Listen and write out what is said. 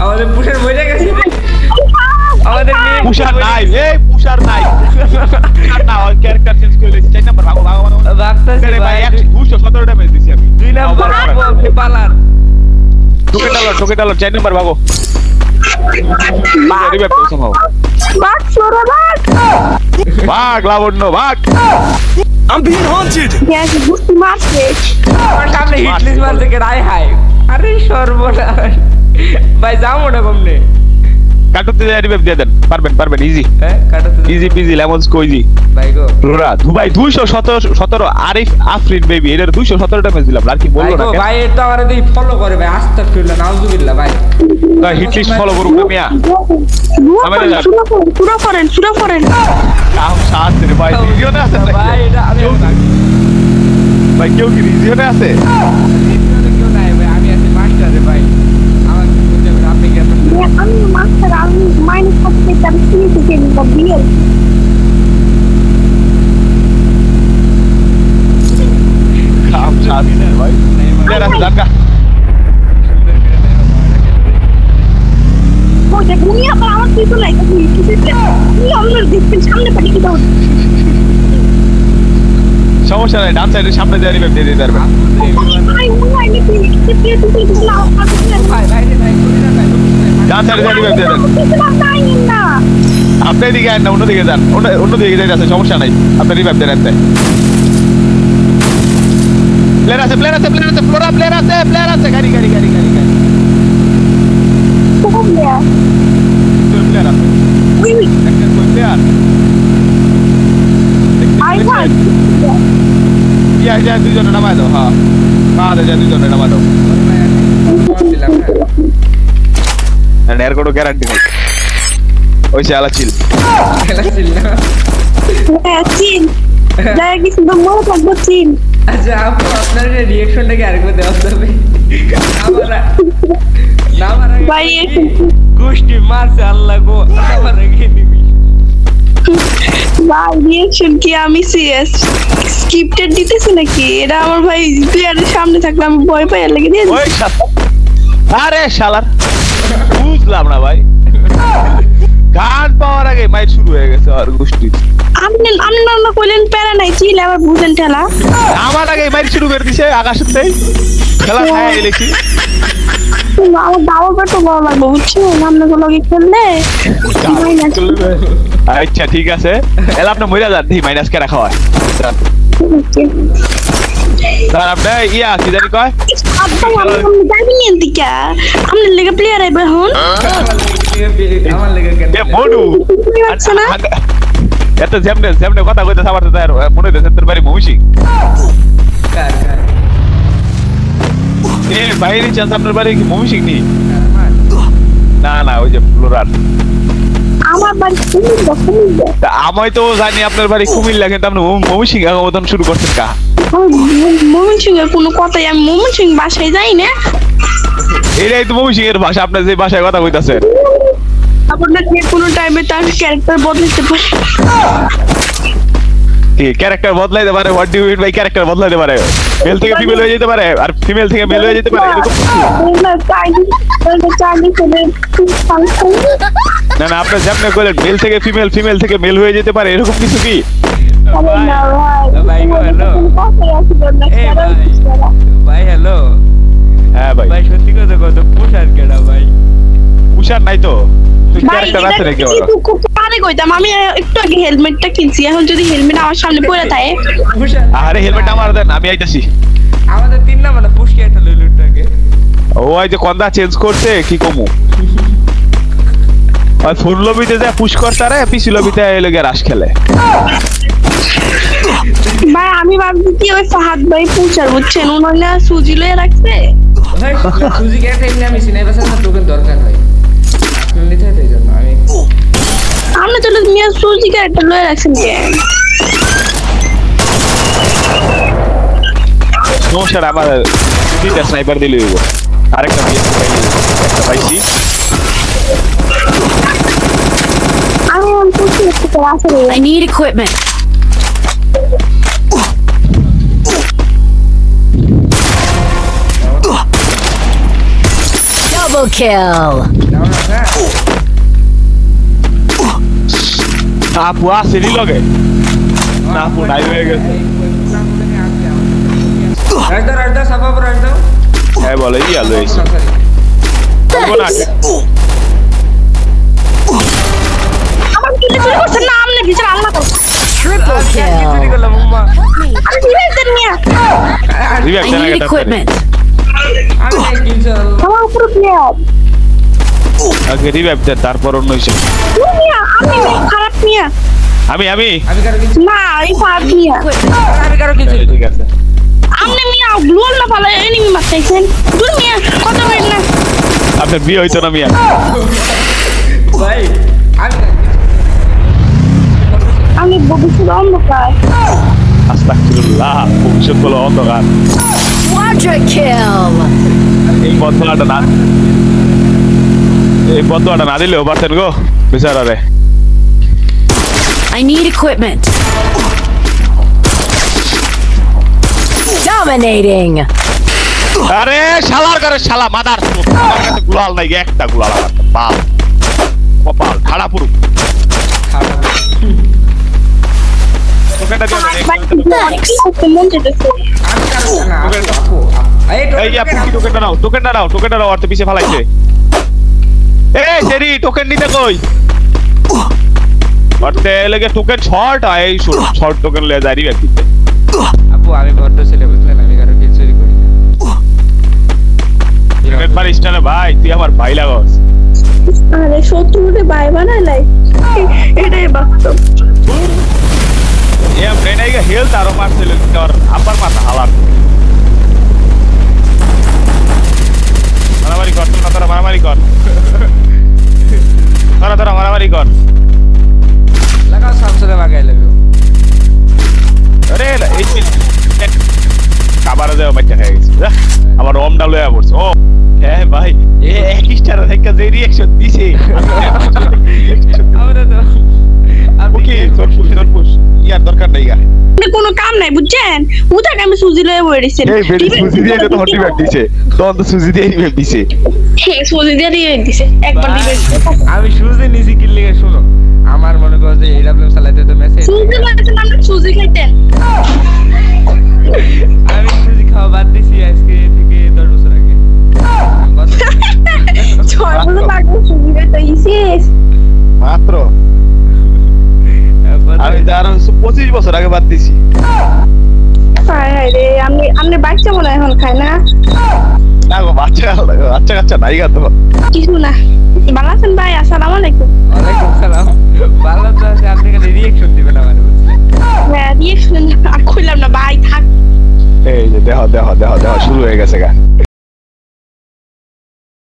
আমাদের পুষার মরে গেছে আমাদের পুষার নাই পুষার নাই পুষার না ক্যারেক্টার চেঞ্জ করে দিয়েছি 4 নাম্বার ভাগো ভাগতাছি ভাই 217 ড্যামেজ দিছি আমি 2 নাম্বার আপনি পালার ঠোকে ডালার 4 নাম্বার ভাগো রিভাইভ দাও সামাও ভাগ সরা ভাগ লাবণ্য ভাগ I'm being haunted. গ্যাস গুস্তি মারছে আমার সামনে হিটলিস্ট মারছে কে রাই হাই আরে সর্বনাশ ভাই যাও না কমনে কাটতে রিভাইভ দিয়ে দেন পারবেন ইজি হ্যাঁ কাটাতে ইজি পিজি লেমন স্কোইজি ভাই গো রোরা দুবাই 217 আরিফ আফরিন বেবি এর 217 ড্যামেজ দিলাম আর কি বলবো না ভাই এটা আমারে দেই ফলো করে ভাই আস্তাগফিরুল্লাহ নাউজুবিল্লাহ ভাই ভাই হিট লিস্ট ফলো করুন না মিয়া সুরা করেন কাম সাথ রে ভাই রিজিওনে আছে ভাই এটা আমি ভাই কেউ কি রিজিওনে আছে কেউ নাই ভাই আমি আছি মাস্টারে ভাই আমার বুঝাবেন আপনি কি আছেন আমি মাস্টার আমি মাইনাস করতে চাই আমি থেকে নিব বিয়ে কাম সাথ রে ভাই মেরা জায়গা ও দেখুনি আবার আমার কিছু নাই কিছু কি অন্যর দেখতে সামনে পাটি কি দাও সমস্যা নাই ডান সাইডের সামনে দিয়ে রিভাইভ দিয়ে দিতে পারবেন ভাই ওই নি কি তুই লাও ভাই ভাই ভাই করি না ভাই ডান সাইডে দিয়ে রিভাইভ দিয়ে দেন না আপনি এদিকে আন না অন্যদিকে যান অন্যদিকে যাইতে আছে সমস্যা নাই আপনি রিভাইভ দেন এতে প্লেয়ার আছে ফ্লোরা প্লেয়ার আছে গাড়ি কোন দেয়া প্লেয়ার আছে উই একটা কোন প্লেয়ার আই ভাই ইয়া দুইজনে নামায় দাও হ্যাঁ দুইজনে নামায় দাও এর কোনো গ্যারান্টি নেই ওইসে আলা চিল চিন যাই কি সুন্দর মনে থাকবো চিন আচ্ছা আপু আপনার রিঅ্যাকশনটাকে আরেকবার দেওয়া যাবে ভাই গোষ্ঠী মারছে আল্লাহ গো আমার আগে নিবি ভাই রিঅ্যাকশন কি আমি সিএস স্ক্রিপ্টেড দিতেছি নাকি এটা আমার ভাই প্লেয়ারের সামনে থাকলে আমি ভয় পাই লাগে দিয়ে ওই আরে শালার বুঝলাম না ভাই গান পাওয়ার আগে মাইট শুরু হয়ে গেছে আর গোষ্ঠী আপনি না কইলেন প্যারা নাই চিল আবার বুঝেন ঠেলা আমার আগে মাইট শুরু করে দিছে আকাশেতেই খেলা খায় এলেছি আমার দাও তো বড় লাগবে বুঝছেন আমরা গুলোকে খেললে আচ্ছা ঠিক আছে এলা আপনি মইরা যান দি মাইনাস কে রাখা হয় স্যার আপনি ইয়া কি জানি কয় আমি যাবি নিন দিকা আমনে লেগে প্লেয়ার আইবে হন আমার লেগে কেন এ মনু আচ্ছা না এত যেমনে কথা কইতে সাবার তো মনে হইছে তোর বাড়ি মৌসিক কার এ বাইরে চান্স আপনার বাড়ি কি মৌসিক নি না ওই যে ফ্লোরার আমার বাড়ি কুমিল্লা আমি তো জানি আপনার বাড়ি কুমিল্লা কিন্তু আপনি মৌসিক আগমন শুরু করছেন কা মোমিন সিং এর কোনো কথাই আমি মোমিন সিং বাসায় যাই না এটাই তো মৌসিক এর ভাষা আপনার যে ভাষায় কথা কইতাছেন আপনার যে কোনো টাইমে তার ক্যারেক্টার বদলাতে পারে কি ক্যারেক্টার বদলাইতে পারে what do you mean by character বদলাইতে পারে মেল থেকে ফিমেল হয়ে যেতে পারে আর ফিমেল থেকে মেল হয়ে যেতে পারে এরকম না আপনি যেমন কইলেন মেল থেকে ফিমেল থেকে মেল হয়ে যেতে পারে এরকম কিছু কি ভাই হ্যালো হ্যাঁ ভাই ভাই সত্যি কথা কত পোশাক কেডা ভাই পুষার নাই তো ক্যারেক্টার আছে নাকি ওর পারে কইতাম আমি একটু আগে হেলমেটটা কিনছি এখন যদি হেলমেট আমার সামনে পড়ে থাকে পোশাক আরে হেলমেট আমার দেন আমি আইতাছি আমাদের তিন না মানে পুশকে একটা লইলুটাকে ওই যে কন্দা চেঞ্জ করছে কি কমু আর ফুল লবিতে যা পুশ করতে আরে পিসি লবিতে এলে গিয়ে রাশ খেলে ভাই আমি ভাবছি কি ওই ফাহাদ ভাই পুচার বুঝছেন উনি না সুজি লয়ে রাখছে ভাই সুজিকে একটা এমনি আমি সিনাই বাসার না টোকেন দরকার হয় আপনি নিতে হয় জন্য আমি আমরা চলো মিয়া সুজি কে একটা লয়ে রাখছেন যে নমস্কার আমার দুইটা স্নাইপার দিলে হইব আরেকটা বিএস একটা পাইছি আমি পুচি একটু আসলে I need equipment. Double Triple kill. Down আছে আপু আছে নি লগে না আপু নাই হয়ে গেছে রাজদা সাবাব রাজদা হ্যাঁ বলে ই আলো এসে বলবো না আমার কিলে চুরি করছেন না আমনে ভিতরে আল্লাহ তো Triple চুরি kill. করলাম উম্মা আরে দিবেন দেন মিয়া রিভাইভ I জানা need গেছে equipment. আমি কিলছ আমার উপরে প্লেয়ার আগে রিভাইভ দে তারপর অন্য হিসেবে মিয়া আমি খারাপ মিয়া আমি আমি কারো কিলছ না এই খারাপ মিয়া আমি কারো কিলছ ঠিক আছে আমনে মিয়া গ্লোল না পালা এনিমি মারতেছেন দূর মিয়া কত বের না আপনার বিয়ে হইতো না মিয়া ভাই আমি আমি ভবিষ্যৎ অন্ধকার আস্তাগফিরুল্লাহ ভবিষ্যৎ বলো অন্ধকার Quadra kill. এই বদলাটা না দিলেও পারতেন গো বিচারারে I need equipment. Dominating. আরে শালার করে শালা মাদার আমার কাছে গুলাল নাই একটা গুলাল আমার বাপ কপাল ঠাড়া পুরু তোকেটা দিও মন যেতেছে আমি কারো না আপু এই যে আপু কি টোকেনটা নাও আর তো পিছে ফালাইছে এই জেরি টোকেন নিতে কই অর্তে লাগে token short I short token লয়ে যাই রিভাইভ দিতে আপু আমি ভদ্র ছেলে বুঝলেন আমি কারো কিল চুরি করি না টোকেন পারিস না ভাই তুই আমার ভাই লাগস আরে শত্রুরে ভাই বানাইলাই এটাই বাস্তব এ ব্রেনাইগা হেলথ আরো মারছিল তোর আপার মাথা হালার মারামারি কর তোরা মারামারি কর তোরা মারামারি কর লাগাও সামসুদে লাগাই লাগবে আরে এই কাবারে দেও বাচ্চা খেয়ে গেছে আমার ওমডা লয়া পড়ছে ও হ্যাঁ ভাই এ এক স্টার থেকে যে রিঅ্যাকশন দিছে আমরা তো ওকে তোর পুশ ইয়ার দরকার নাই গা কোনো কাম নাই বুঝছেন উঠাকে আমি সুজি লয়ে বই দিছি এই বেরি সুজি দিয়ে তো হটি ব্যাগ দিছে তখন তো সুজি দিয়ে রিভাইভ দিছে হ্যাঁ সুজি দিয়ে দিছে একবার দিবে আমি সুজি নিছি কিল লিগে শুনো আমার মনে করো যে এডব্লিউ চালাইতে তো মেসেজ সুজি মানে আমরা সুজি খাইতেন আমি সুজি খাওয়া বাদ দিছি আজকে থেকে 10 বছর আগে ছয় বছর আগে সুজি খাইতে ইসিস মাত্র আমি তো আর 25 বছর আগে বাদ দিছি হায় হায় রে আমি বাচ্চা মনে হয় এখন খায় না না গো বাচ্চা নাই গা তো কিছু না ভালো আছেন ভাই আসসালামু আলাইকুম ওয়ালাইকুম সালাম ভালো তো আছে আপনি খালি রিঅ্যাকশন দিবেন আমারে হ্যাঁ রিয়েকশন আর কইলাম না ভাই থাক এই যে দেহ শুরু হয়ে গেছে গা